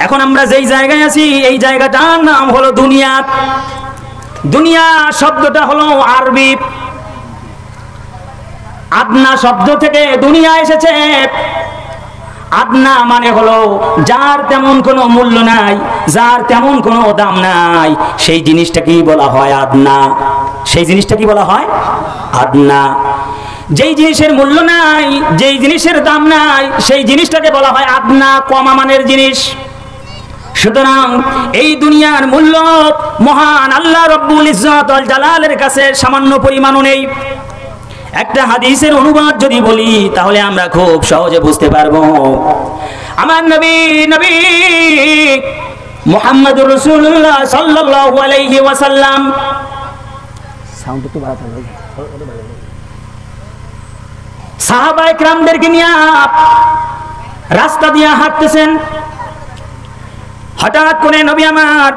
এখন আমরা যেই জায়গায় আছি এই জায়গাটার নাম হলো দুনিয়া। দুনিয়া শব্দটা হলো আরবি, আদনা শব্দ থেকে দুনিয়া এসেছে। আদনা মানে হলো যার তেমন কোনো মূল্য নাই, যার তেমন কোনো দাম নাই, সেই জিনিসটাকেই বলা হয় আদনা। সেই জিনিসটা কি বলা হয়? আদনা। যেই জিনিসের মূল্য নাই, যেই জিনিসের দাম নাই, সেই জিনিসটাকে বলা হয় আদনা, কমা মানের জিনিস। সুতরাং এই দুনিয়ার মূল্য মহান আল্লাহ রব্বুল ইজ্জত ওয়াল জালালের কাছে সামান্য পরিমাণও নেই। একটা হাদিসের অনুবাদ যদি বলি তাহলে আমরা খুব সহজে বুঝতে পারবো। আমার নবী মুহাম্মদুর রাসূলুল্লাহ সাল্লাল্লাহু আলাইহি ওয়াসাল্লাম, সাউন্ড একটু বাড়াতে হবে, সাহাবায়ে কেরামদেরকে নিয়ে রাস্তা দিয়ে হাঁটতেছেন। হঠাৎ করে নবী আমার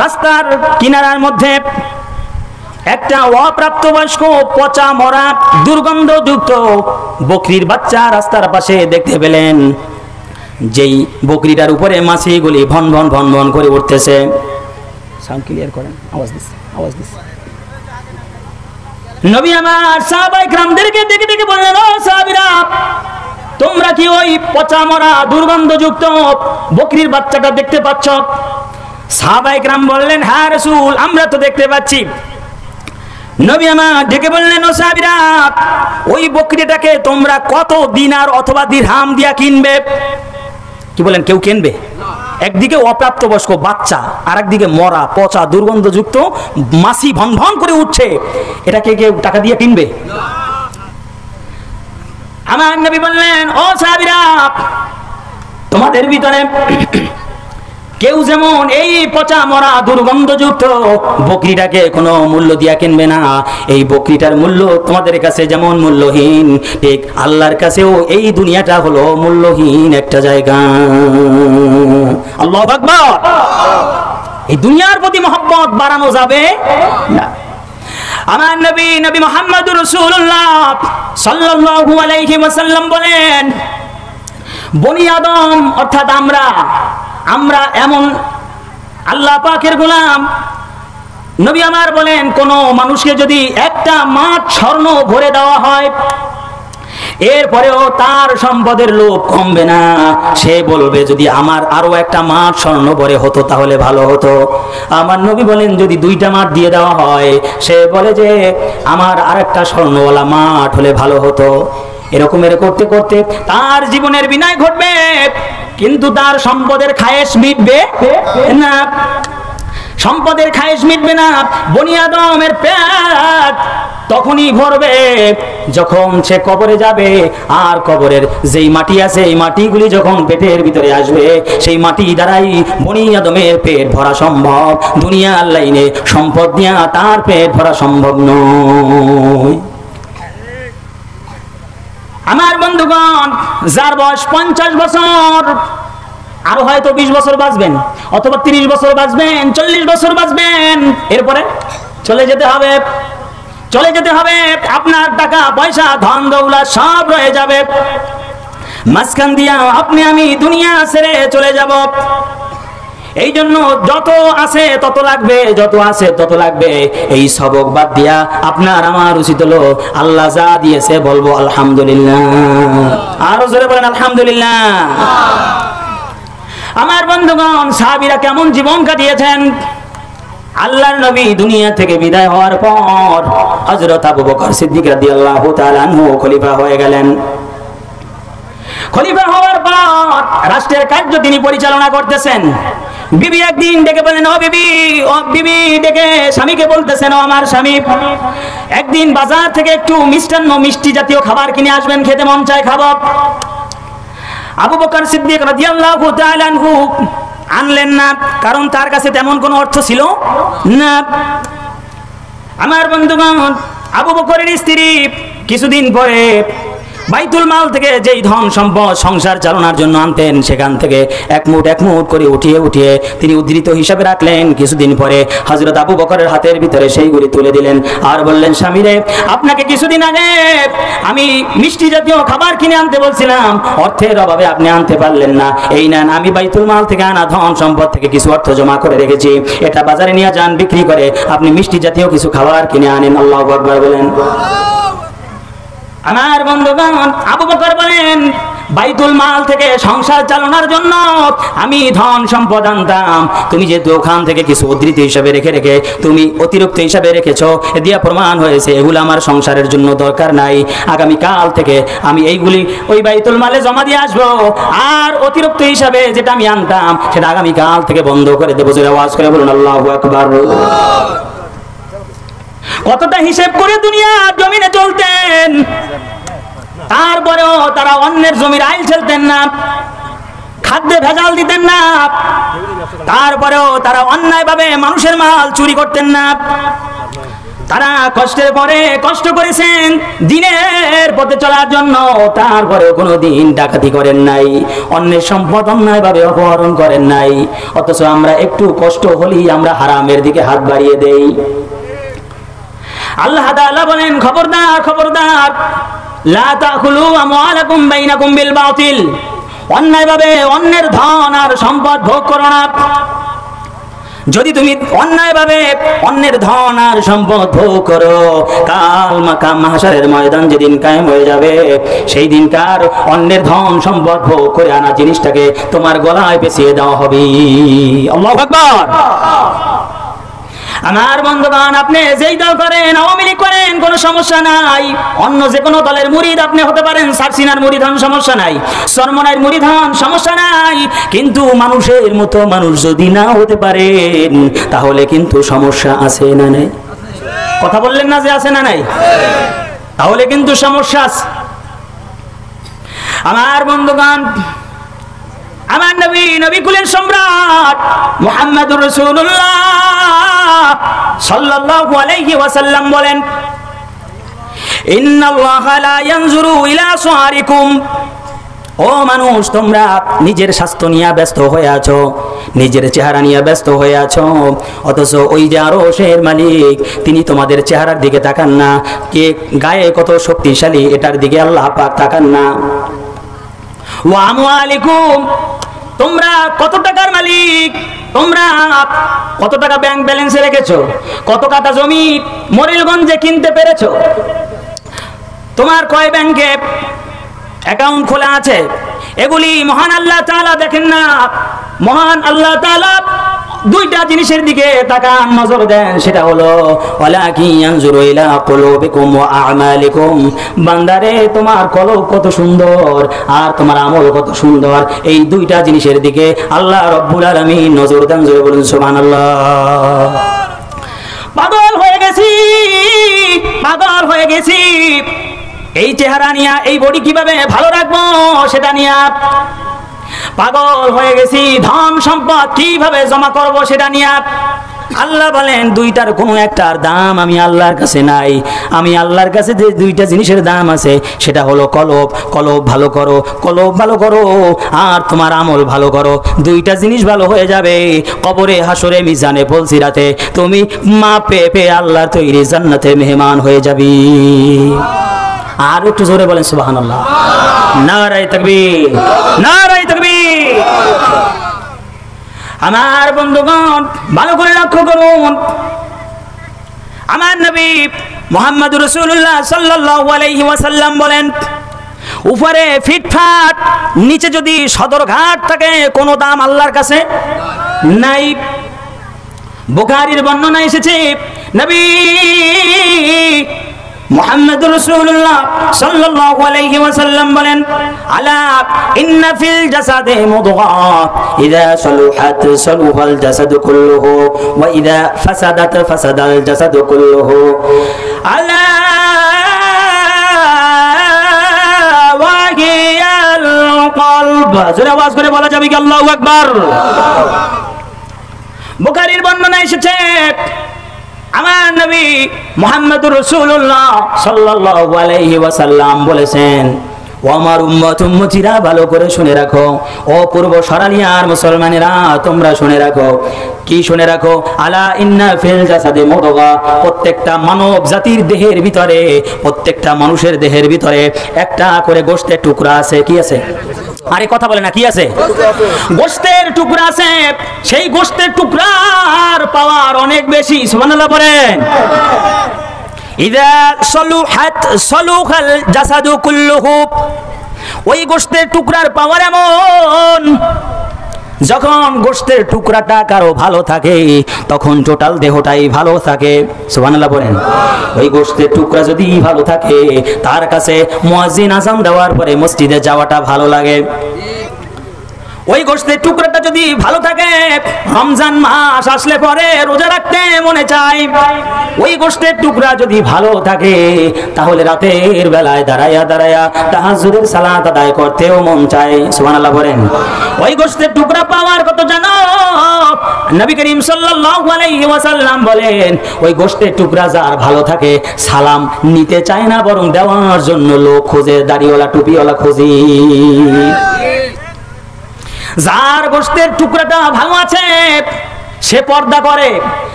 রাস্তার কিনারার মধ্যে একটা অপ্রাপ্তবয়স্ক পচা মরা দুর্গন্ধযুক্ত বকরির বাচ্চা রাস্তার পাশে দেখতে পেলেন। যেই বকরিটার উপরে মাছিগুলি ভন ভন ভন ভন করে উঠতেছে। সাউন্ড ক্লিয়ার করেন, আওয়াজ দিচ্ছে। নবী আমার সাহাবায়ে কেরামদেরকে দেখে দেখে বললেন, ও সাহাবীরা, তোমরা কি ওই পচা মরা দুর্গন্ধযুক্ত বকরির বাচ্চাটা দেখতে পাচ্ছ? সাহাবায়ে কেরাম বললেন, হ্যাঁ রাসূল, আমরা তো দেখতে পাচ্ছি। নবী আমার ডেকে বললেন, ও সাহাবীরা, ওই বকরিটাকে তোমরা কত দিনার অথবা দিরহাম দিয়া কিনবে? কি বলেন, কেউ কিনবে? একদিকে অপ্রাপ্তবয়স্ক বাচ্চা, আর একদিকে মরা পচা দুর্গন্ধযুক্ত মাছি ভন ভন করে উঠছে, এটাকে কেউ টাকা দিয়ে কিনবে? আমার নবী বললেন, ও সাহাবীরা, তোমাদের ভিতরে কেউ যেমন এই পচা মরা দুর্গন্ধযুক্ত বকরিটাকে কোনো মূল্য দিয়া কিনবে না। এই বকরিটার মূল্য তোমাদের কাছে যেমন মূল্যহীন, ঠিক আল্লাহর কাছেও এই দুনিয়াটা হলো মূল্যহীন একটা জায়গা। আল্লাহু আকবার। এই দুনিয়ার প্রতি মহব্বত বাড়ানো যাবে না। আমার নবী মুহাম্মদুর রাসূলুল্লাহ সাল্লাল্লাহু আলাইহি ওয়াসাল্লাম বলেন, বনি আদম অর্থাৎ আমরা এমন আল্লাহ পাকের গোলাম। নবী আমার বলেন, কোন মানুষকে যদি একটা মাঠ স্বর্ণ ভরে দেওয়া হয়, এরপরেও তার সম্পদের লোভ কমবে না। সে বলবে, যদি আমার আরো একটা মাঠ স্বর্ণ ভরে হতো তাহলে ভালো হতো। আমার নবী বলেন, যদি দুইটা মাঠ দিয়ে দেওয়া হয়, সে বলে যে আমার আরেকটা স্বর্ণওয়ালা মাঠ হলে ভালো হতো। এরকম করতে করতে তার জীবনের বিনাশ ঘটবে, কিন্তু তার সম্পদের খায়েশ মিটবে না। সম্পদের খায়েশ মিটবে না। বনি আদমের পেট তখনই ভরবে যখন সে কবরে যাবে, আর কবরের যেই মাটি আছে এই মাটিগুলি যখন পেটের ভিতরে আসবে, সেই মাটি দ্বারাই বনি আদমের পেট ভরা সম্ভব। দুনিয়ার লাইনে সম্পদ দিয়া তার পেট ভরা সম্ভব নয়। আমার বন্ধুগণ, যার বয়স 50 বছর, আরো হয়তো 20 বছর বাঁচবেন, অথবা 30 বছর বাঁচবেন, 40 বছর বাঁচবেন, এরপরে চলে যেতে হবে। আপনার টাকা পয়সা ধন দৌলত সব রয়ে যাবে, মাঝখান দিয়া আপনি আমি দুনিয়া ছেড়ে চলে যাব। এই জন্য যত আছে তত লাগবে। এই সবক বাদ দিয়া আপনার আমার উচিত হলো আল্লাহ যা দিয়েছে বলবো আলহামদুলিল্লাহ। আরো জোরে বলেন আলহামদুলিল্লাহ। আমার বন্ধুগণ, সাহাবীরা কেমন জীবন কাটিয়েছেন? আল্লাহর নবী দুনিয়া থেকে বিদায় হওয়ার পর হযরত আবু বকর সিদ্দিক রাদিয়াল্লাহু তাআলা আনহু খলিফা হয়ে গেলেন। খলিফা হওয়ার পর রাষ্ট্রের কার্য তিনি পরিচালনা করতেছেন। বিবি একদিন ডেকে বলেন, ও বিবি ডেকে স্বামীকে বলতেছেন, ও আমার স্বামী, একদিন বাজার থেকে একটু মিষ্টি জাতীয় খাবার কিনে আসবেন, খেতে মন চায়, খাবো। আবু বকর সিদ্দিক রাদিয়াল্লাহু তাআলা আনহু আনলেন না, কারণ তার কাছে তেমন কোনো অর্থ ছিল না। আমার বন্ধুগণ, আবু বকরের স্ত্রী কিছুদিন পরে বাইতুল মাল থেকে যেই ধন সম্পদ সংসার চালানোর জন্য আনতেন, সেখান থেকে এক মুঠ করে উঠিয়ে তিনি উদ্ধৃত হিসাবে রাখলেন। কিছুদিন পরে হযরত আবু বকরের হাতের ভিতরে সেইগুলি তুলে দিলেন আর বললেন, স্বামী রে, আপনাকে কিছুদিন আগে আমি মিষ্টি জাতীয় খাবার কিনে আনতে বলছিলাম, অর্থের অভাবে আপনি আনতে পারলেন না। এই নেন, আমি বাইতুল মাল থেকে আনা ধন সম্পদ থেকে কিছু অর্থ জমা করে রেখেছি, এটা বাজারে নিয়ে যান, বিক্রি করে আপনি মিষ্টি জাতীয় কিছু খাবার কিনে আনেন। আল্লাহু আকবার বলেন। আমার বন্ধুগণ, আবু বকর বলেন, বাইতুল মাল থেকে সংসার চালানোর জন্য আমি ধন সম্পদ আনতাম, তুমি যেহেতু ওখান থেকে কিছু উদ্ধৃতি হিসাবে রেখে তুমি অতিরিক্ত হিসাবে রেখেছো, এ দিয়া প্রমাণ হয়েছে এগুলো আমার সংসারের জন্য দরকার নাই। আগামী কাল থেকে আমি এইগুলি ওই বাইতুল মালে জমা দিয়ে আসবো, আর অতিরিক্ত হিসাবে যেটা আমি আনতাম সেটা আগামী কাল থেকে বন্ধ করে দেবো। জোরে আওয়াজ করে বলুন আল্লাহু আকবার। কতটা হিসেব করে দুনিয়ার জমিনে চলতেন, তারপরেও তারা অন্যের জমির আইল ঠেলতেন না, খাদ্যে ভেজাল দিতেন না, তারপরেও তারা অন্যায়ভাবে মানুষের মাল চুরি করতেন না। তারা কষ্টের পরে কষ্ট করেছেন দিনের পথে চলার জন্য, তারপরেও কোনো দিন ডাকাতি করেন নাই, অন্যের সম্পদ অন্যায়ভাবে অপহরণ করেন নাই। অথচ আমরা একটু কষ্ট হলেই আমরা হারামের দিকে হাত বাড়িয়ে দেই। আল্লাহ তাআলা বলেন, খবরদার খবরদার, লা তাকুলু আমওয়ালাকুম বাইনাকুম বিল বাতিল, অন্যায়ভাবে অন্যের ধন আর সম্পদ ভোগ করো না। যদি তুমি অন্যায়ভাবে অন্যের ধন আর সম্পদ ভোগ করো, কাল মাহশারের ময়দান যেদিন কায়েম হয়ে যাবে, সেই দিনকার অন্যের ধন সম্পদ ভোগ করে আনা জিনিসটাকে তোমার গলায় পেঁচিয়ে দেওয়া হবে। আল্লাহু আকবার। আমার বন্ধুগণ, আপনি যেই দল করেন, আওয়ামী লীগ করেন, কোনো সমস্যা নাই, অন্য যে কোনো দলের মুরিদ আপনি হতে পারেন, সারসিনার মুরিদ হন, সমস্যা নাই, সরমনার মুরিদ হন, সমস্যা নাই, কিন্তু মানুষের মতো মানুষ যদি না হতে পারেন তাহলে কিন্তু সমস্যা আছে না নাই? কথা বললেন না যে আছে না নাই? তাহলে কিন্তু সমস্যা আছে। আমার বন্ধুগণ, আমার নবী কুলের সম্রাট মুহাম্মদুর রাসূলুল্লাহ সাল্লাল্লাহু আলাইহি ওয়াসাল্লাম বলেন, ইন্নাল্লাহা লা ইয়ানজুরু ইলা সুআরিকুম, ও মানুষ, তোমরা নিজের স্বাস্থ্য নিয়ে ব্যস্ত হয়ে আছো, নিজের চেহারা নিয়ে ব্যস্ত হয়ে আছো, অথচ ওই যে আরশের মালিক তিনি তোমাদের চেহারার দিকে তাকান না, কে গায়ে কত শক্তিশালী এটার দিকে আল্লাহ পাক তাকান না। ওয়া আমওয়ালিকুম, তোমরা কত টাকার মালিক, তোমরা কত টাকা ব্যাংক ব্যালেন্সে রেখেছো, কত কাঠা জমি মরিলগঞ্জে কিনতে পেরেছো, তোমার কয় ব্যাংকে অ্যাকাউন্ট খোলা আছে, এগুলি মহান আল্লাহ তাআলা দেখেন না। মহান আল্লাহ তাআলা দুইটা জিনিসের দিকে তাকান, নজর দেন, সেটা হলো ওয়ালাকিন ইয়ানজুরু ইলা কুলুবিকুম ওয়া আ'মালিকুম, বান্দারে তোমার কলব কত সুন্দর আর তোমার আমল কত সুন্দর, এই দুইটা জিনিসের দিকে আল্লাহ রাব্বুল আলামিন নজর দেন। জোরে বলুন সুবহানাল্লাহ। পাগল হয়ে গেছি, পাগল হয়ে গেছি, এই চেহারা নিয়ে এই বডি কিভাবে ভালো রাখবো সেটা নিয়ে পাগল হয়ে গেছি, ধন সম্পদ কিভাবে জমা করব সেটা নিয়ে। আল্লাহ বলেন, দুইটার কোনো একটার দাম আমি আল্লাহর কাছে নাই। আমি আল্লাহর কাছে যে দুইটা জিনিসের দাম আছে সেটা হলো কলব, কলব ভালো করো, কলব ভালো করো, আর তোমার আমল ভালো করো। দুইটা জিনিস ভালো হয়ে যাবে, কবরে হাসরে মিজানে পুলসিরাতে তুমি মা পেয়ে আল্লাহর তৈরি জান্নাতে মেহমান হয়ে যাবি। আর একটু জোরে বলেন সুবহানাল্লাহ। নারায়ে তাকবীর, নারায়ে তাকবীর। আমার বন্ধুগণ, ভালো করে লক্ষ্য করুন, আমার নবী মুহাম্মদুর রাসূলুল্লাহ সাল্লাল্লাহু আলাইহি ওয়াসাল্লাম বলেন, উপরে ফিটফাট, নিচে যদি সদরঘাট থাকে, কোনো দাম আল্লাহর কাছে নাই। বুখারীর বর্ণনা এসেছে, নবী মুহাম্মদুর রাসূলুল্লাহ সাল্লাল্লাহু আলাইহি ওয়াসাল্লাম বলেন, আলা ইন্না ফিল জাসাদি মুদগাহ, ইযা সালুহাত সালুহাল জাসাদু কুল্লুহু ওয়া ইযা ফাসাদাত ফাসাদাল জাসাদু কুল্লুহু, আলা ওয়া হিয়াল কলব। জোরে আওয়াজ করে বলা যাবে কি আল্লাহু আকবার? বুখারীর বর্ণনা এসেছে, আমার নবী মুহাম্মদুর রাসূলুল্লাহ সাল্লাল্লাহু আলাইহি ওয়াসাল্লাম বলেছেন, ও আমার উম্মতিরা ভালো করে শুনে রাখো, ও পূর্ব সরালিয়ার মুসলমানেরা তোমরা শুনে রাখো। কি শুনে রাখো? আলা ইন্না ফিল জাসাদি মুদগা, প্রত্যেকটা মানব জাতির দেহের ভিতরে, প্রত্যেকটা মানুষের দেহের ভিতরে একটা করে গোশতের টুকরা আছে। কি আছে? আরে কথা বলে না, কি আছে? গোশতের টুকরা আছে। সেই গোশতের টুকরার পাওয়ার অনেক বেশি। সুবহানাল্লাহ বলেন। ইযা সলুহাত সলুহাল জাসাদু কুল্লুহু, ওই গোশতের টুকরার পাওয়ার এমন, যখন গোশতের টুকরাটা কারো ভালো থাকে তখন টোটাল দেহটাই ভালো থাকে। সুবহানাল্লাহ বলেন। ওই গোশতের টুকরা যদি ভালো থাকে তার কাছে মুয়াজ্জিন আযান দেওয়ার পরে মসজিদে যাওয়াটা ভালো লাগে। ওই গোশতের টুকরাটা যদি ভালো থাকে, রমজান মাস আসলে পরে রোজা রাখতে মনে চায়। ওই গোশতের টুকরা যদি ভালো থাকে তাহলে রাতের বেলায় দাঁড়ায়া দাঁড়ায়া তাহাজ্জুদের সালাত আদায় করতেও মন চায়। সুবহানাল্লাহ বলেন। ওই গোশতের টুকরা পাওয়ার কত জানো? নবী করিম সাল্লাল্লাহু আলাইহি ওয়াসাল্লাম বলেন, ওই গোশতের টুকরা যার ভালো থাকে সালাম নিতে চায় না, বরং দেওয়ার জন্য লোক খোঁজে, দাড়িওয়ালা টুপিওয়ালা খোঁজে। যার গোশতের টুকরাটা ভালো আছে সে পর্দা করে,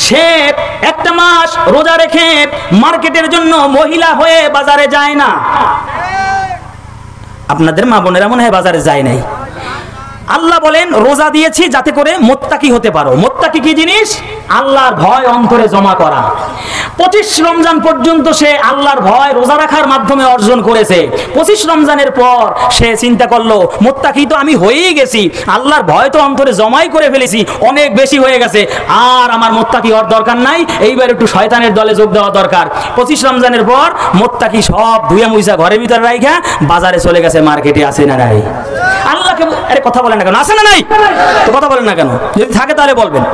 সে একটা মাস রোজা রেখে মার্কেটের জন্য মহিলা হয়ে বাজারে যায় না। আপনাদের মা বোনেরা মনে হয় বাজারে যায় নাই। আল্লাহ বলেন রোজা দিয়েছি যাতে করে মুত্তাকি হতে পারো। মুত্তাকি কি জিনিস? আল্লাহর ভয় অন্তরে জমা করা। 25 রমজান পর্যন্ত সে আল্লাহর ভয় রোজা রাখার মাধ্যমে অর্জন করেছে। 25 রমজানের পর সে চিন্তা করলো মুত্তাকি তো আমি হয়েই গেছি, আল্লাহর ভয় তো অন্তরে জমাই করে ফেলেছি, অনেক বেশি হয়ে গেছে, আর আমার মুত্তাকি হওয়ার দরকার নাই, এইবার একটু শয়তানের দলে যোগ দেওয়া দরকার। 25 রমজানের পর মুত্তাকি সব ধুয়ে মুইসা ঘরের ভিতরে রাইখা বাজারে চলে গেছে, মার্কেটে আসে না নাই? আল্লাহকে আরে কথা বলেন না কেন? আছে না নাই? তো কথা বলেন না কেন? যদি থাকে তাহলে বলবেন।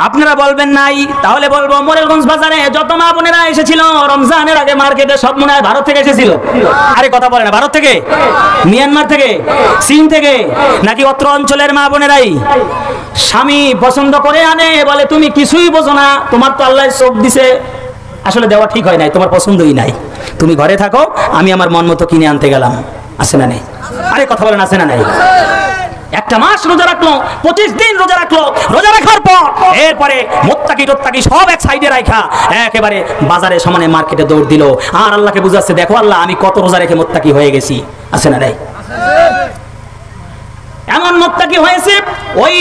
আপনারা বলবেন নাই, তাহলে বলবো মোরেলগঞ্জ বাজারে যত মা বোনেরা এসেছিল রমজানের আগে মার্কেটে সব মনে হয় ভারত থেকে এসেছিল। আরে কথা বলে না, ভারত থেকে, মিয়ানমার থেকে, চীন থেকে, নাকি অত্র অঞ্চলের মা বোনেরাই স্বামী পছন্দ করে আনে, বলে তুমি কিছুই বোঝো না, তোমার তো আল্লাহ চোখ দিছে, আসলে দেওয়া ঠিক হয় নাই, তোমার পছন্দই নাই, তুমি ঘরে থাকো, আমি আমার মন মতো কিনে আনতে গেলাম। আছে না নেই? আরে কথা বলেন, আছে না নাই? একটা মাস রোজা রাখলো, 25 দিন রোজা রাখলো, রোজা রাখার পর এরপরে মুত্তাকি টত্তাকি সব এক সাইডে রাখা একেবারে বাজারে সমানে মার্কেটে দৌড় দিল, আর আল্লাহকে বুঝাচ্ছে দেখো আল্লাহ আমি কত রোজা রেখে মুত্তাকি হয়ে গেছি। আছে না নাই? এমন মুত্তাকি হয়েছে ওই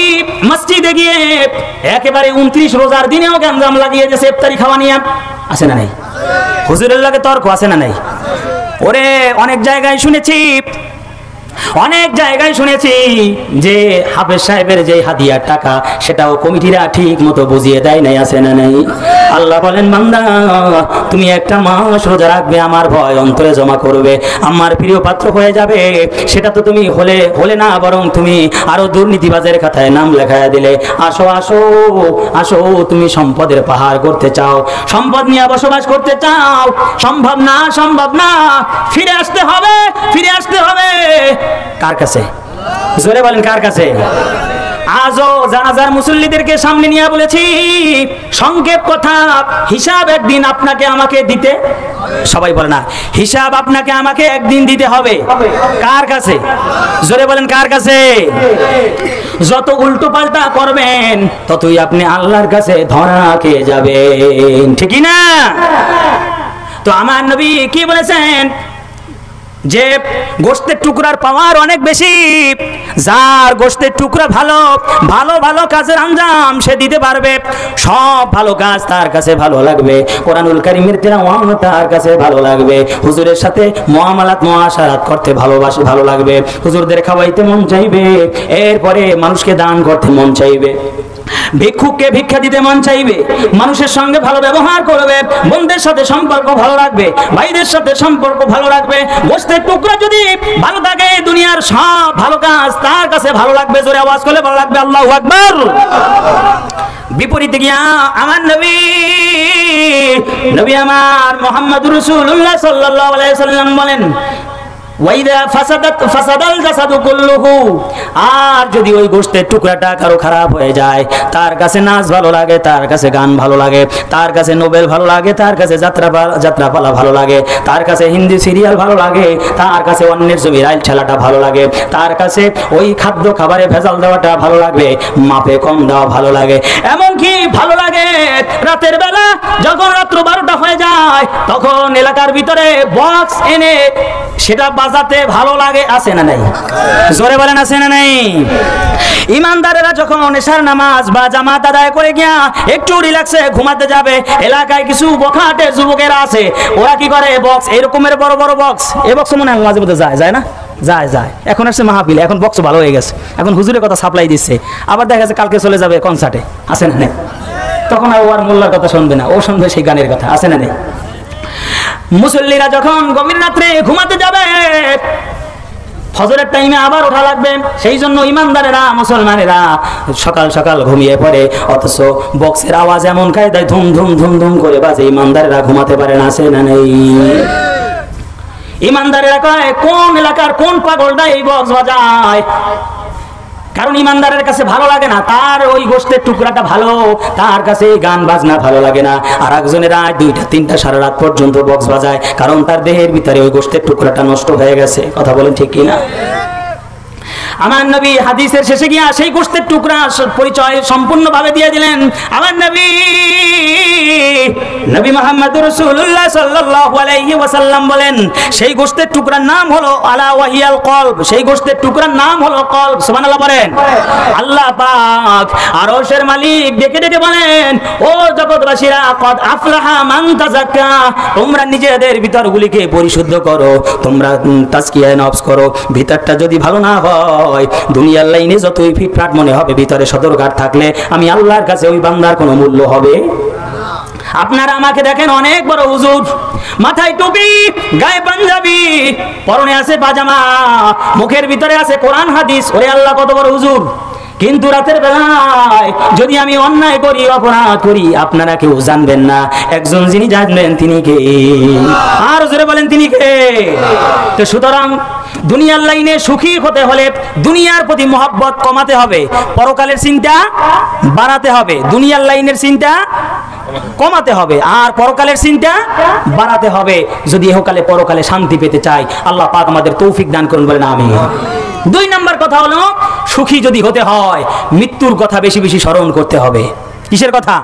মসজিদে গিয়ে একেবারে 29 রোজার দিনেও গঞ্জাম লাগিয়ে যে ইফতারি খাওয়া নিয়ে। আছে না নাই? হুজুরের লাগে তর্ক। আছে না নাই? ওরে অনেক জায়গায় শুনেছি, অনেক জায়গায় শুনেছি যে হাফেজ সাহেবের যে হাদিয়ার টাকা সেটাও কমিটিরা ঠিক মতো বুঝিয়ে দেয় নাই। আছে না নাই? আল্লাহ বলেন বান্দা তুমি একটা মাস রোজা রাখবে, আমার ভয় অন্তরে জমা করবে, আমার প্রিয় পাত্র হয়ে যাবে, সেটা তো তুমি হলে না, বরং তুমি আরো দুর্নীতিবাজের খাতায় নাম লেখায় দিলে। আসো আসো আসো, তুমি সম্পদের পাহাড় করতে চাও, সম্পদ নিয়ে বসবাস করতে চাও, সম্ভব না, সম্ভব না, ফিরে আসতে হবে, ফিরে আসতে হবে। কার কাছে? জোরে বলেন, কার কাছে? আজও জানাজার মুসল্লিদেরকে সামনে নিয়ে বলেছি সংক্ষেপ কথা, হিসাব একদিন আপনাকে আমাকে দিতে, সবাই বলে না, হিসাব আপনাকে আমাকে একদিন দিতে হবে। কার কাছে? জোরে বলেন, কার কাছে? যত উল্টো পাল্টা করবেন ততই আপনি আল্লাহর কাছে ধরা খেয়ে যাবেন, ঠিকই না? তো আমার নবী কি বলেছেন যে গোশতের টুকরার পাওয়ার অনেক বেশি। যার গোশতের টুকরা ভালো, ভালো ভালো কাজের আঞ্জাম সে দিতে পারবে, সব ভালো কাজ তার কাছে ভালো লাগবে, কোরআনুল কারীমের তেলাওয়াত তার কাছে ভালো লাগবে, হুজুরের সাথে মুআমালাত মুআশারাত করতে ভালো লাগবে, হুজুরদের খাওয়াইতে মন চাইবে, এরপরে মানুষকে দান করতে মন চাইবে, ভিক্ষুককে ভিক্ষা দিতে মন চাইবে, মানুষের সঙ্গে ভালো ব্যবহার করবে, বন্ধুদের সাথে সম্পর্ক ভালো রাখবে, ভাইদের সাথে সম্পর্ক ভালো রাখবে। গোশতের টুকরা যদি ভালো থাকে দুনিয়ার সব ভালো কাজ তার কাছে ভালো লাগবে। জোরে আওয়াজ করলে ভালো লাগবে আল্লাহু আকবার। বিপরীতে গিয়া আমার নবী আমার মুহাম্মদুর রাসূলুল্লাহ সাল্লাল্লাহু আলাইহি ওয়াসাল্লাম বলেন ওয়াইদা ফাসাদাল জাসাদু কুল্লুহু, আর যদি ওই গোশতের টুকরাটা কারো খারাপ হয়ে যায়, তার কাছে নাচ ভালো লাগে, তার কাছে গান ভালো লাগে, তার কাছে নোবেল ভালো লাগে, তার কাছে যাত্রাপালা ভালো লাগে, তার কাছে হিন্দি সিরিয়াল ভালো লাগে, তার কাছে অন্যের জমি রাইল ঠেলাটা ভালো লাগে, তার কাছে ওই খাদ্য খাবারে ভেজাল দেওয়াটা ভালো লাগবে, মাপে কম দেওয়া ভালো লাগে, এমনকি ভালো লাগে রাতের বেলা যখন রাত্র 12টা হয়ে যায় তখন এলাকার ভিতরে বক্স এনে সেটা বাজাতে ভালো লাগে। আছে না নাই? জোরে বলেন আছে না নাই? ইমানদারেরা যখন এশার নামাজ বা জামাত আদায় করে গিয়া একটু রিল্যাক্সে ঘুমাতে যাবে, এলাকায় কিছু বখাটে যুবকেরা আছে, ওরা কি করে বক্স এরকমের বড় বড় বক্স, এই বক্স মনে হয় মাঝে মধ্যে যায় না? যায়। এখন আসছে মাহফিল, এখন বক্স ভালো হয়ে গেছে, এখন হুজুরের কথা সাপ্লাই দিচ্ছে, আবার দেখা যাচ্ছে কালকে চলে যাবে কনসার্টে। আছে না নেই? তখন আর ও আর মোল্লার কথা শুনবে না, ও শুনবে সেই গানের কথা। আছে না নেই? মুসল্লিরা যখন গভীর রাত্রে ঘুমাতে যাবে, ফজরের টাইমে আবার ওঠা লাগবে, সেই জন্য ইমানদারেরা মুসলমানেরা সকাল সকাল ঘুমিয়ে পড়ে, অথচ বক্সের আওয়াজ এমন কায়দায় ধুম ধুম ধুম ধুম করে বাজে, ইমানদারেরা ঘুমাতে পারে না। আছে না নেই? ইমানদারেরা কয় কোন এলাকার কোন পাগলটা এই বক্স বাজায়? কারণ ইমানদারের কাছে ভালো লাগে না, তার ওই গোশতের টুকরাটা ভালো, তার কাছে গান বাজনা ভালো লাগে না। আর একজনের রাত 2টা 3টা সারা রাত পর্যন্ত বক্স বাজায়, কারণ তার দেহের ভিতরে ওই গোশতের টুকরাটা নষ্ট হয়ে গেছে। কথা বলেন ঠিক কিনা? আমার নবী হাদিসের শেষে গিয়া সেই গোশতের টুকরা পরিচয় সম্পূর্ণভাবে দিয়ে দিলেন। আমার নবী মুহাম্মদুর রাসূলুল্লাহ সাল্লাল্লাহু আলাইহি ওয়াসাল্লাম বলেন, সেই গোশতের টুকরার নাম হলো আলা ওয়াহিয়াল কলব, সেই গোশতের টুকরার নাম হলো কলব। সুবহানাল্লাহ বলেন। আল্লাহ পাক আরশের মালিক ডেকে ডেকে বলেন, ও জগৎবাসীরা, কদ আফলাহা মান তাযাক্কা, তোমরা নিজেদের ভিতরগুলিকে পরিশুদ্ধ করো, তোমরা তাজকিয়া নফস করো। ভিতরটা যদি ভালো না হয়, দুনিয়ার লাইনে যতই ফিটফাট মনে হবে, ভিতরে সদরঘাট থাকলে আমি আল্লাহর কাছে ওই বান্দার কোনো মূল্য হবে? আপনারা আমাকে দেখেন অনেক বড় হুজুর, মাথায় টুপি, গায়ে পাঞ্জাবি, পরনে আছে পাজামা, মুখের ভিতরে আছে কোরআন হাদিস, ওরে আল্লাহ কত বড় হুজুর। কিন্তু রাতের বেলায় যদি আমি অন্যায় করি, অপরাধ করি, আপনারা কেউ জানবেন না। একজন যিনি জানবেন তিনি কে? আর জোরে বলেন তিনি কে? তো সুতরাং দুনিয়ার লাইনে সুখী হতে হলে দুনিয়ার প্রতি মহব্বত কমাতে হবে, পরকালের চিন্তা বাড়াতে হবে। দুনিয়ার লাইনের চিন্তা কমাতে হবে আর পরকালের চিন্তা বাড়াতে হবে, যদি ইহকালে পরকালে শান্তি পেতে চাই। আল্লাহ পাক আমাদের তৌফিক দান করুন, বলেন আমিন। 2 নম্বর কথা হলো, সুখী যদি হতে হয় মৃত্যুর কথা বেশি বেশি স্মরণ করতে হবে। কিসের কথা?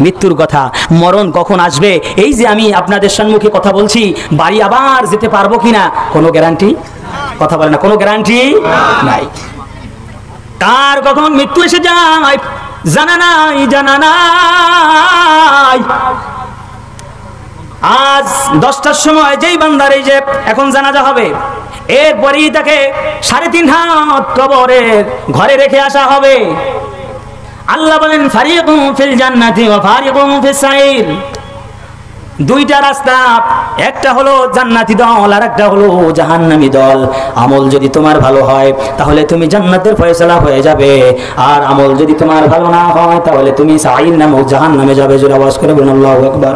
মৃত্যুর কথা। মরণ কখন আসবে, এই যে আমি আপনাদের সম্মুখে কথা বলছি, বাড়ি আবার যেতে পারবো কিনা কোনো গ্যারান্টি? কথা বলে না, কোনো গ্যারান্টি নাই। কার কখন মৃত্যু এসে যায় জানা নাই, জানা নাই। আজ 10টার সময় যেই বান্দার এই যে এখন জানাজা হবে, এরপরেই তাকে 3.5 হাত কবরের ঘরে রেখে আসা হবে। আল্লাহ বলেন, ফারিকুম ফিল জান্নাতি ওয়া ফারিকুম ফিস সাইর। 2টা রাস্তা, একটা হলো জান্নাতি দল আর একটা হলো জাহান্নামী দল। আমল যদি তোমার ভালো হয় তাহলে তুমি জান্নাতের ফয়সালা হয়ে যাবে, আর আমল যদি তোমার ভালো না হয় তাহলে তুমি সাইর নামক জাহান্নামে যাবে। জোরে আওয়াজ করে বলুন আল্লাহু আকবার।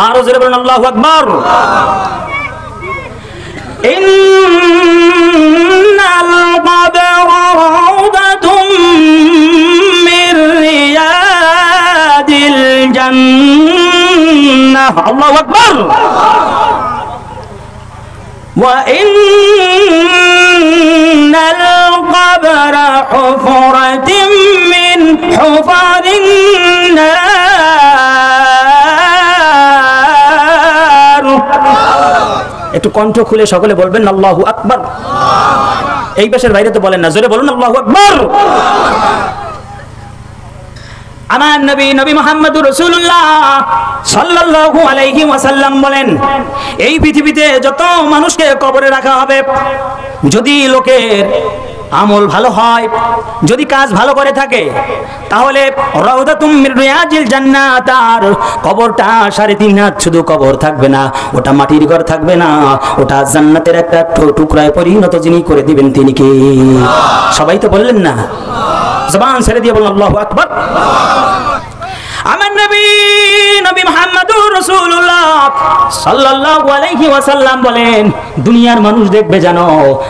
আর জোরে বলুন আল্লাহু আকবার। ইন্নাল কবরা রাওদাতুম মির রিয়াদিল জান্নাহ। আল্লাহু আকবার। ওয়া ইন্নাল কবরা হুফরাতুম মিন হুফারিন নার। একটু কণ্ঠ খুলে সকলে বলবেন আল্লাহু আকবার। এই পাশের বাইরে তো বলেন না, জোরে বলুন আল্লাহু আকবার। আমার নবী মুহাম্মদুর রাসূলুল্লাহ সাল্লাল্লাহু আলাইহি ওয়াসাল্লাম বলেন, এই পৃথিবীতে যত মানুষকে কবরে রাখা হবে, যদি লোকের আমল ভালো হয়, যদি কাজ ভালো করে থাকে, তাহলে রাউদাতুম মির রিয়াজিল জান্নাত। আর কবরটা 3.5 হাত শুধু কবর থাকবে না, ওটা মাটির ঘর থাকবে না, ওটা জান্নাতের একটা টুকরায় পরিণত যিনি করে দিবেন তিনি কে? সবাই তো বললেন না, জবান ছেড়ে দিয়ে বলুন আল্লাহু আকবার। আমার নবী নবী মুহাম্মদুর রাসূলুল্লাহ সাল্লাল্লাহু আলাইহি ওয়াসাল্লাম বলেন, দুনিয়ার মানুষ দেখবে জানো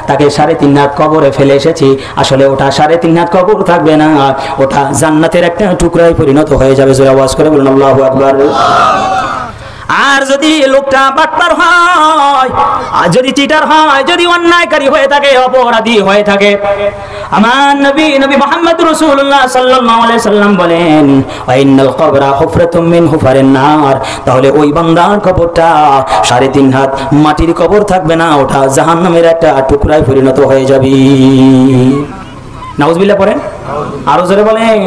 তাকে 3.5 হাত কবরে ফেলে এসেছি, আসলে ওটা 3.5 হাত কবর থাকবে না, ওটা জান্নাতের একটা টুকরায় পরিণত হয়ে যাবে। জোরে আওয়াজ করে বলুন আল্লাহু আকবার। আর যদি লোকটা বাটপার হয়, আর যদি চিটার হয়, যদি অন্যায়কারী হয়ে থাকে, অপরাধী হয়ে থাকে, আমার নবী মুহাম্মদুর রাসূলুল্লাহ সাল্লাল্লাহু আলাইহি সাল্লাম বলেন, ওয়াইনাল কবরা হুফরাতুম মিন হুফারিন নার, তাহলে ওই বান্দার কবরটা 3.5 হাত মাটির কবর থাকবে না, ওটা জাহান্নামের একটা টুকরায় পরিণত হয়ে যাবে। নাউজুবিল্লাহ পড়েন, আরো জোরে বলেন।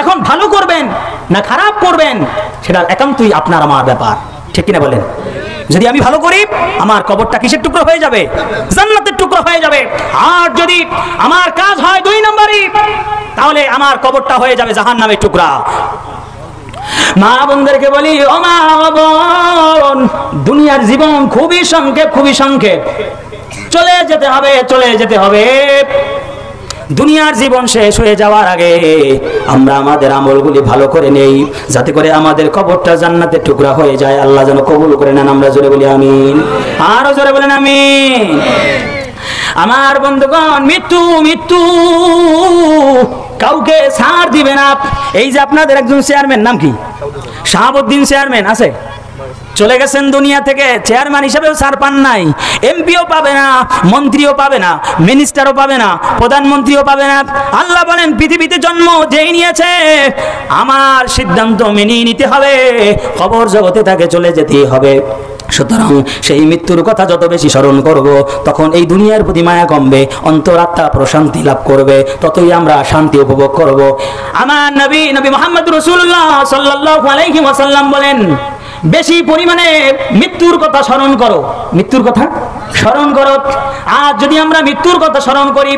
এখন ভালো করবেন না খারাপ করবেন সেটা একান্তই আপনার আমার ব্যাপার, ঠিক কিনা বলেন? যদি আমি ভালো করি আমার কবরটা কিসের টুকরো হয়ে যাবে? জান্নাতের টুকরো হয়ে যাবে। আর যদি আমার কাজ হয় 2 নম্বরই, তাহলে আমার কবরটা হয়ে যাবে জাহান্নামের টুকরা। মা বোনদেরকে বলি, ও মা বোন, দুনিয়ার জীবন খুবই সংক্ষেপ, খুবই সংক্ষেপ, চলে যেতে হবে, চলে যেতে হবে। দুনিয়ার জীবন শেষ হয়ে যাওয়ার আগে আমরা আমাদের আমলগুলি ভালো করে নেই, যাতে করে আমাদের কবরটা জান্নাতের টুকরা হয়ে যায়। আল্লাহ যেন কবুল করে নেন, আমরা জোরে বলি আমিন। আরো জোরে বলেন আমিন। আমার বন্ধুগণ, মৃত্যু মৃত্যু কাউকে ছাড় দিবে না। এই যে আপনাদের একজন চেয়ারম্যান, নাম কি? শাহাবুদ্দিন চেয়ারম্যান আছে, চলে গেছেন দুনিয়া থেকে, চেয়ারম্যান হিসেবেও ছাড় পান নাই, এমপিও পাবে না, মন্ত্রীও পাবে না, মিনিস্টারও পাবে না, প্রধানমন্ত্রীও পাবে না। আল্লাহ বলেন, পৃথিবীতে জন্ম যেই নিয়েছে আমার সিদ্ধান্ত মেনে নিতে হবে, কবর জগতে তাকে চলে যেতেই হবে। সুতরাং সেই মৃত্যুর কথা যত বেশি স্মরণ করব, তখন এই দুনিয়ার প্রতি মায়া কমবে, অন্তরাত্মা প্রশান্তি লাভ করবে, ততই আমরা শান্তি উপভোগ করব। আমার নবী মুহাম্মদ রাসূলুল্লাহ সাল্লাল্লাহু আলাইহি ওয়াসাল্লাম বলেন, বেশি পরিমাণে মৃত্যুর কথা স্মরণ করো, মৃত্যুর কথা স্মরণ করো। আর যদি আমরা মৃত্যুর কথা স্মরণ করি,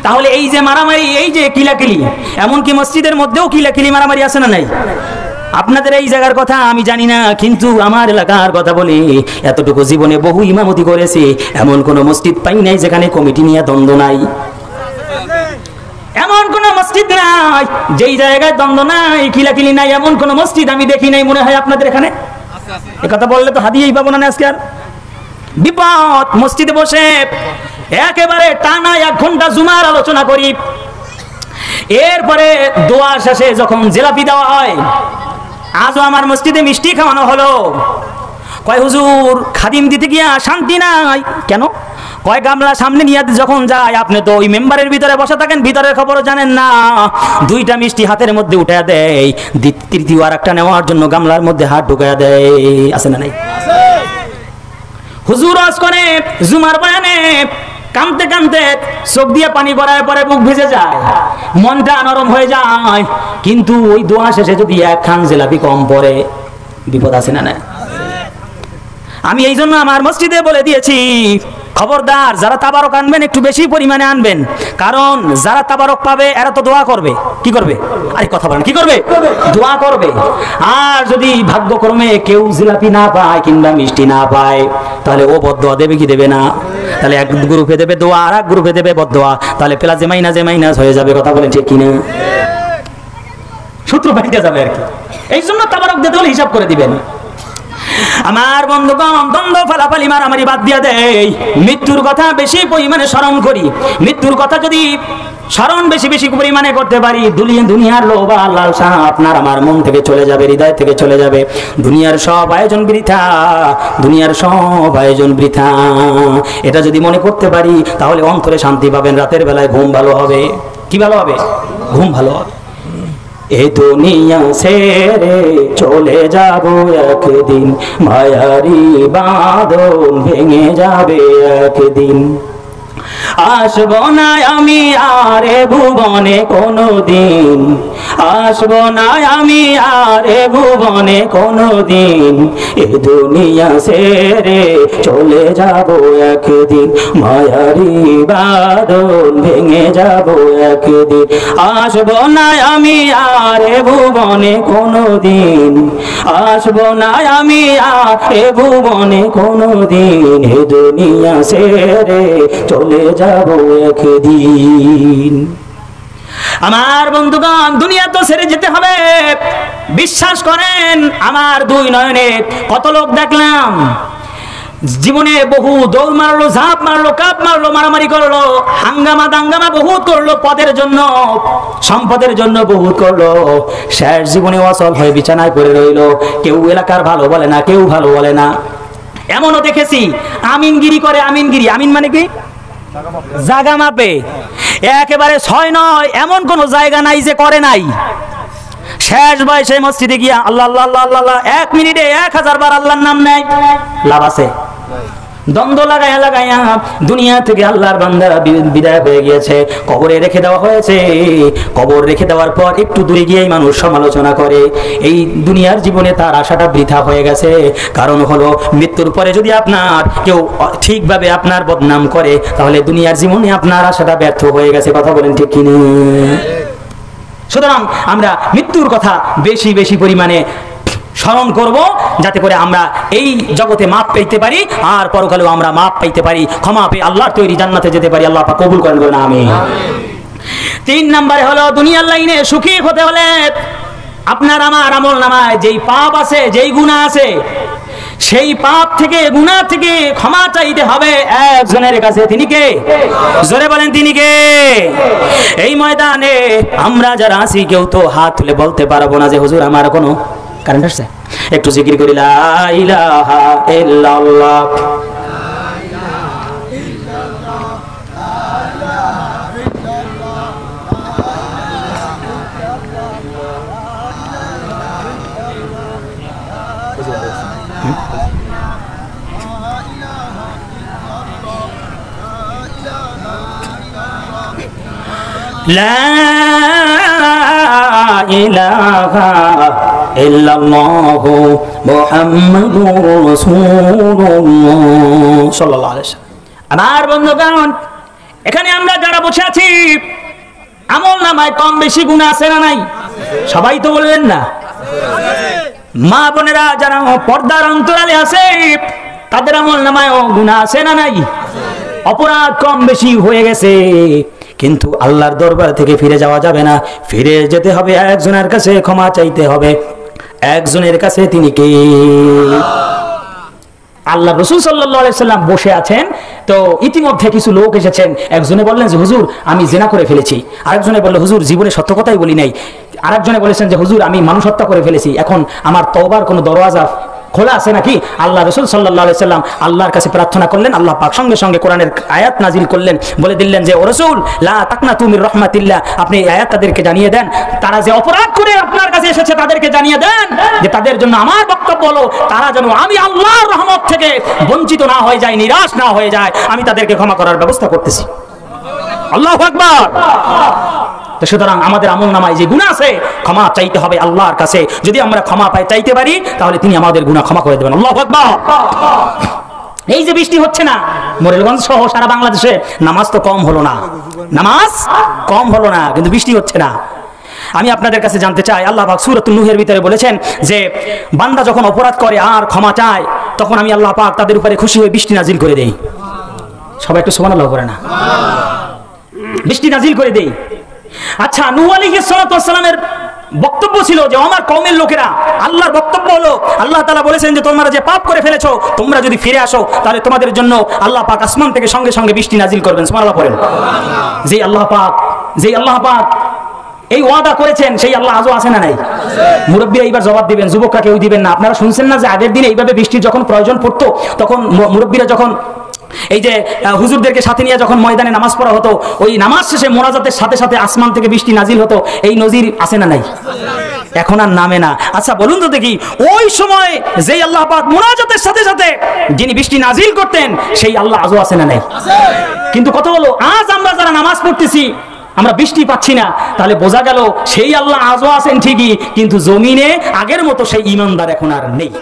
তাহলে এই যে মারামারি, এই যে কিলাকিলি, এমনকি মসজিদের মধ্যেও কিলাকিলি মারামারি আছে না নাই? আপনাদের এই জায়গার কথা আমি জানি না, কিন্তু আমার এলাকার কথা বলি, এতটুকু জীবনে বহু ইমামতি করেছি, এমন কোন মসজিদ পাই নাই যেখানে কমিটি নিয়ে দ্বন্দ্ব নাই। এমন কোন মসজিদ নাই যেই জায়গায় দ্বন্দ্ব নাই, কিলাকিলি নাই, এমন কোন মসজিদ আমি দেখি নাই। মনে হয় আপনাদের এখানে এ কথা বললে তো হাদিয়েই পাবো না আজকে। আর বিপদ, মসজিদে বসে একেবারে টানা 1 ঘন্টা জুমার আলোচনা করি, এরপরে দোয়া শেষে যখন জিলাপি দেওয়া হয়, আজও আমার মসজিদে মিষ্টি খাওয়ানো হলো। কয় হুজুর, খাদিম দিতে গিয়া শান্তি নাই কেন? কয় গামলা সামনে নিয়ে যখন যায়, আপনি তো ওই মেম্বারের ভিতরে বসে থাকেন, ভিতরের খবরও জানেন না। 2টা মিষ্টি হাতের মধ্যে উঠে দেয়, তৃতীয় আর একটা নেওয়ার জন্য গামলার মধ্যে হাত ঢুকায়া দেয়, আছে না নাই? হুজুর আজ করে জুমার বয়ানে কাঁদতে কাঁদতে চোখ দিয়ে পানি গড়ায় পরে বুক ভিজে যায়, মনটা নরম হয়ে যায়, কিন্তু ওই দোয়া শেষে যদি 1 খান জিলাপি কম পড়ে, বিপদ আছে না? আমি এই জন্য আমার মসজিদে বলে দিয়েছি, খবরদার যারা তাবারক আনবেন একটু বেশি পরিমাণে আনবেন, কারণ যারা তাবারক পাবে এরা তো দোয়া করবে। কি করবে? আরে কথা বলেন, কি করবে? দোয়া করবে। আর যদি ভাগ্যক্রমে কেউ জিলাপি না পায় কিংবা মিষ্টি না পায়, তাহলে ও বদদোয়া দেবে কি দেবে না? তাহলে এক গ্রুপে দেবে দোয়া, আর এক গ্রুপে দেবে বদদোয়া, তাহলে প্লাসে মাইনাস হয়ে যাবে। কথা বলেন ঠিক কিনা? সূত্র বাইতে যাবে আর কি। এই জন্য তাবারক দিতে হলে হিসাব করে দিবেন। আমার বন্ধুগণ, দ্বন্দ্ব ফালাফালি মারামারি বাদ দিয়ে দেই, মৃত্যুর কথা বেশি পরিমাণে স্মরণ করি। মৃত্যুর কথা যদি স্মরণ বেশি বেশি পরিমাণে করতে পারি, দুনিয়ার লোভ আর লালসা আপনার আমার মন থেকে চলে যাবে, হৃদয় থেকে চলে যাবে। দুনিয়ার সব আয়োজন বৃথা, দুনিয়ার সব আয়োজন বৃথা। এটা যদি মনে করতে পারি, তাহলে অন্তরে শান্তি পাবেন, রাতের বেলায় ঘুম ভালো হবে। কি ভালো হবে? ঘুম ভালো হবে। এ দুনিয়া ছেড়ে চলে যাব একদিন, মায়ারি বাঁধন ভেঙে যাবে একদিন। আসব না আমি আর এ ভুবনে কোনোদিন, আসব না আমি আর এ ভুবনে কোনোদিন। এ দুনিয়া ছেড়ে চলে যাব একদিন, মায়ারি বাঁধন ভেঙে যাব একদিন। আসব না আমি আর এ ভুবনে কোনোদিন, আসব না আমি আর এ ভুবনে কোনোদিন। এ দুনিয়া ছেড়ে চলে যাব একদিন। আমার বন্ধুগণ, দুনিয়া তো ছেড়ে যেতে হবে। বিশ্বাস করেন, আমার দুই নয়নে কত লোক দেখলাম জীবনে বহু দৌড় মারলো, ঝাঁপ মারলো, কাপ মারলো, মারামারি করলো, হাঙ্গামা দাঙ্গামা বহুত করলো, পদের জন্য সম্পদের জন্য বহুত করলো, শেষ জীবনে অচল হয়ে বিছানায় পড়ে রইলো। কেউ এলাকার ভালো বলে না, কেউ ভালো বলে না। এমনও দেখেছি আমিনগিরি করে। আমিনগিরি, আমিন মানে কি? জায়গা মাপে। একেবারে 6 নয় এমন কোন জায়গা নাই যে করে নাই। শেষ বয়সে মসজিদে গিয়া আল্লাহ আল্লাহ আল্লাহ আল্লাহ 1 মিনিটে 1000 বার আল্লাহর নাম নেয়, লাভ আছে? দ্বন্দ্ব লাগায়া লাগায়া দুনিয়া থেকে আল্লাহর বান্দা বিদায় হয়ে গিয়েছে, কবরে রেখে দেওয়া হয়েছে। কবর রেখে দেওয়ার পর একটু দূরে গিয়েই মানুষ সমালোচনা করে। এই দুনিয়ার জীবনে তার আশাটা বৃথা হয়ে গেছে। কারণ হলো, মৃত্যুর পরে যদি আপনার কেউ ঠিকভাবে আপনার বদনাম করে, তাহলে দুনিয়ার জীবনে আপনার আশাটা ব্যর্থ হয়ে গেছে। কথা বলেন ঠিক কিনা? সুতরাং আমরা মৃত্যুর কথা বেশি বেশি পরিমাণে স্মরণ করব, যাতে করে আমরা এই জগতে মাপ পেতে পারি, আর পরকালেও আমরা মাপ পাইতে পারি, ক্ষমা পেয়ে আল্লাহর তৈরি জান্নাতে যেতে পারি। আল্লাহ পাক কবুল করেন, বলেন আমিন। 3 নম্বরে হলো, দুনিয়ার লাইনে সুখী হতে হলে আপনার আমার আমল নামায় যেই পাপ আছে, যেই গুনাহ আছে, সেই পাপ থেকে, গুনাহ থেকে ক্ষমা চাইতে হবে একজনের কাছে। তিনি কে? জোরে বলেন, তিনি কে? এই ময়দানে আমরা যারা আছি, কেউ তো হাত তুলে বলতে পারবো না যে হুজুর আমার কোনো কারেন্ট আসছে, একটু জিকির করি লা ইলাহা ইল্লাল্লাহ। লা ইলাহা ইল্লাল্লাহু মুহাম্মাদুর রাসূলুল্লাহ সাল্লাল্লাহু আলাইহি ওয়াসাল্লাম। আমার বন্ধুগণ, এখানে আমরা যারা বসে আছি, আমল নামায় কম বেশি গুনাহ আছে না নাই? সবাই তো বলবেন না। মা বোনেরা যারা পর্দার অন্তরালে আছে, তাদের আমল নামায় গুনাহ আছে না নাই? অপরাধ কম বেশি হয়ে গেছে, কিন্তু আল্লাহর দরবার থেকে ফিরে যাওয়া যাবে না। ফিরে যেতে হবে একজনের কাছে, ক্ষমা চাইতে হবে একজনের কাছে। তিনি কে? আল্লাহ রাসূল সাল্লাল্লাহু আলাইহি সাল্লাম বসে আছেন। তো ইতিমধ্যে কিছু লোক এসেছেন। একজনে বললেন যে হুজুর আমি জিনা করে ফেলেছি। আরেকজনে বলল হুজুর জীবনে সত্য কথাই বলি নাই। আরেকজনে বলেছেন যে হুজুর আমি মানুষ হত্যা করে ফেলেছি, এখন আমার তওবার কোনো দরওয়াজা খোলা আছে নাকি? আল্লাহ রাসূল সাল্লাল্লাহু আলাইহি সাল্লাম আল্লাহর কাছে প্রার্থনা করলেন। আল্লাহ পাক সঙ্গে সঙ্গে কোরআনের আয়াত নাজিল করলেন, বলে দিলেন যে ও রাসূল লা তাকনাতু মির রাহমাতিল্লাহ, আপনি এই আয়াত তাদেরকে জানিয়ে দেন, তারা যে অপরাধ করে আপনার কাছে এসেছে তাদেরকে জানিয়ে দেন যে তাদের জন্য আমার বক্তব্য হলো, তারা যেন আমি আল্লাহর রহমত থেকে বঞ্চিত না হয়ে যায়, নিরাশ না হয়ে যায়, আমি তাদেরকে ক্ষমা করার ব্যবস্থা করতেছি। আল্লাহু আকবার। সুতরাং আমাদের আমল নামায় যে গুনাহ আছে, ক্ষমা চাইতে হবে আল্লাহর কাছে। যদি আমরা ক্ষমা চাইতে পারি, তাহলে তিনি আমাদের গুনাহ ক্ষমা করে দেবেন। আল্লাহু আকবার। এই যে বৃষ্টি হচ্ছে না, মোরেলগঞ্জ সহ সারা বাংলাদেশে নামাজ তো কম হলো না, নামাজ কম হলো না, কিন্তু বৃষ্টি হচ্ছে না। আমি আপনাদের কাছে জানতে চাই, আল্লাহ পাক সূরাতুন নূহের ভিতরে বলেছেন যে বান্দা যখন অপরাধ করে আর ক্ষমা চায়, তখন আমি আল্লাহ পাক তাদের উপরে খুশি হয়ে বৃষ্টি নাজিল করে দেই। সবাই একটু সুবহানাল্লাহ করে না? বৃষ্টি নাজিল করে দেই। আচ্ছা, নূহ আলাইহিস সালাতু ওয়াস সালামের বক্তব্য ছিল যে আমার কওমের লোকেরা, আল্লাহর বক্তব্য হলো আল্লাহ তাআলা বলেছেন যে তোমরা যে পাপ করে ফেলেছো, তোমরা যদি ফিরে আসো তাহলে তোমাদের জন্য আল্লাহ পাক আসমান থেকে সঙ্গে সঙ্গে বৃষ্টি নাজিল করবেন। সুবহানাল্লাহ পড়েন। যে আল্লাহ পাক এই ওয়াদা করেছেন, সেই আল্লাহ আজও আছে না নাই? মুরব্বীরা এইবার জবাব দিবেন, যুবকরা কেউ দিবেন না। আপনারা শুনছেন না যে আগের দিনে এইভাবে বৃষ্টির যখন প্রয়োজন পড়তো, তখন মুরব্বীরা যখন এই যে হুজুরদেরকে সাথে নিয়ে যখন ময়দানে নামাজ পড়া হতো, ওই নামাজ শেষে মোনাজাতের সাথে সাথে আসমান থেকে বৃষ্টি নাজিল হতো। এই নজির আছে না নাই? এখন আর নামে না। আচ্ছা বলুন তো দেখি, ওই সময় যেই আল্লাহ পাক মোনাজাতের সাথে সাথে যিনি বৃষ্টি নাজিল করতেন, সেই আল্লাহ আজও আছে না নাই? কিন্তু কত হলো, আজ আমরা যারা নামাজ পড়তেছি আমরা বৃষ্টি পাচ্ছি না, তাহলে বোঝা গেল সেই আল্লাহ আজও আছেন ঠিকই, কিন্তু জমিনে আগের মতো সেই ঈমানদার এখন আর নেই।